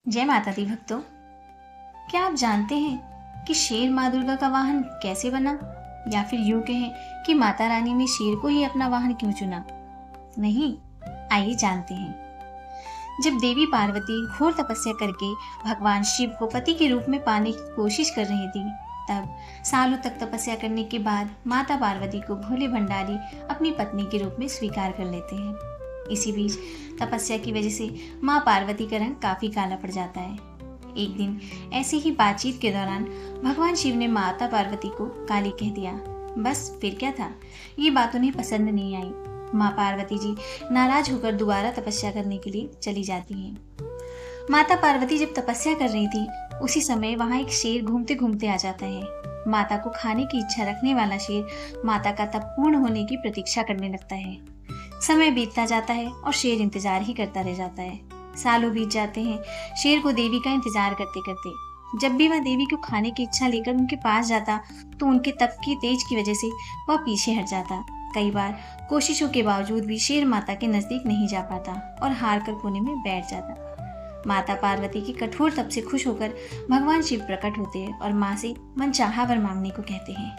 जय माता दी भक्तों। क्या आप जानते हैं कि शेर माँ दुर्गा का वाहन कैसे बना, या फिर यूं कहें कि माता रानी ने शेर को ही अपना वाहन क्यों चुना? नहीं, आइए जानते हैं। जब देवी पार्वती घोर तपस्या करके भगवान शिव को पति के रूप में पाने की कोशिश कर रही थी, तब सालों तक तपस्या करने के बाद माता पार्वती को भोले भंडारी अपनी पत्नी के रूप में स्वीकार कर लेते हैं। इसी बीच तपस्या की वजह से माँ पार्वती का रंग काफी काला पड़ जाता है। एक दिन ऐसी ही बातचीत के दौरान भगवान शिव ने माता पार्वती को काली कह दिया। बस फिर क्या था, ये बात उन्हें पसंद नहीं आई। माँ पार्वती जी नाराज होकर दोबारा तपस्या करने के लिए चली जाती हैं। माता पार्वती जब तपस्या कर रही थी, उसी समय वहां एक शेर घूमते घूमते आ जाता है। माता को खाने की इच्छा रखने वाला शेर माता का तप पूर्ण होने की प्रतीक्षा करने लगता है। समय बीतता जाता है और शेर इंतजार ही करता रह जाता है। सालों बीत जाते हैं शेर को देवी का इंतजार करते करते। जब भी वह देवी को खाने की इच्छा लेकर उनके पास जाता, तो उनके तप की तेज की वजह से वह पीछे हट जाता। कई बार कोशिशों के बावजूद भी शेर माता के नजदीक नहीं जा पाता और हार कर कोने में बैठ जाता। माता पार्वती के कठोर तप से खुश होकर भगवान शिव प्रकट होते हैं और माँ से मनचाहा वर मांगने को कहते हैं।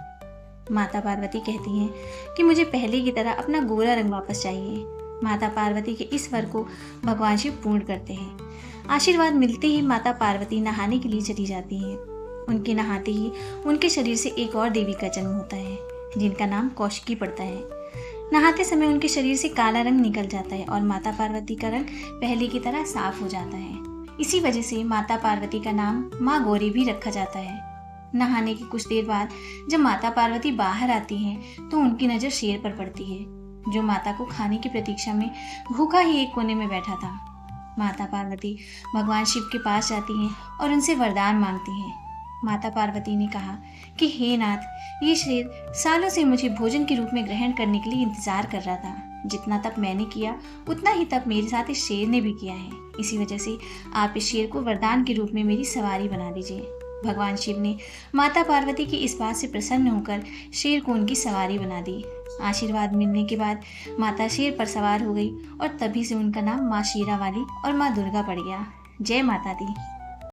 माता पार्वती कहती हैं कि मुझे पहले की तरह अपना गोरा रंग वापस चाहिए। माता पार्वती के इस वर को भगवान शिव पूर्ण करते हैं। आशीर्वाद मिलते ही माता पार्वती नहाने के लिए चली जाती हैं। उनके नहाते ही उनके शरीर से एक और देवी का जन्म होता है, जिनका नाम कौशिकी पड़ता है। नहाते समय उनके शरीर से काला रंग निकल जाता है और माता पार्वती का रंग पहले की तरह साफ हो जाता है। इसी वजह से माता पार्वती का नाम माँ गौरी भी रखा जाता है। नहाने की कुछ देर बाद जब माता पार्वती बाहर आती हैं, तो उनकी नजर शेर पर पड़ती है, जो माता को खाने की प्रतीक्षा में भूखा ही एक कोने में बैठा था। माता पार्वती भगवान शिव के पास जाती हैं और उनसे वरदान मांगती हैं। माता पार्वती ने कहा कि हे नाथ, ये शेर सालों से मुझे भोजन के रूप में ग्रहण करने के लिए इंतजार कर रहा था। जितना तप मैंने किया, उतना ही तप मेरे साथ इस शेर ने भी किया है। इसी वजह से आप इस शेर को वरदान के रूप में मेरी सवारी बना दीजिए। भगवान शिव ने माता पार्वती की इस बात से प्रसन्न होकर शेर को उनकी सवारी बना दी। आशीर्वाद मिलने के बाद माता शेर पर सवार हो गई और तभी से उनका नाम माँ शेरा वाली और माँ दुर्गा पड़ गया। जय माता दी।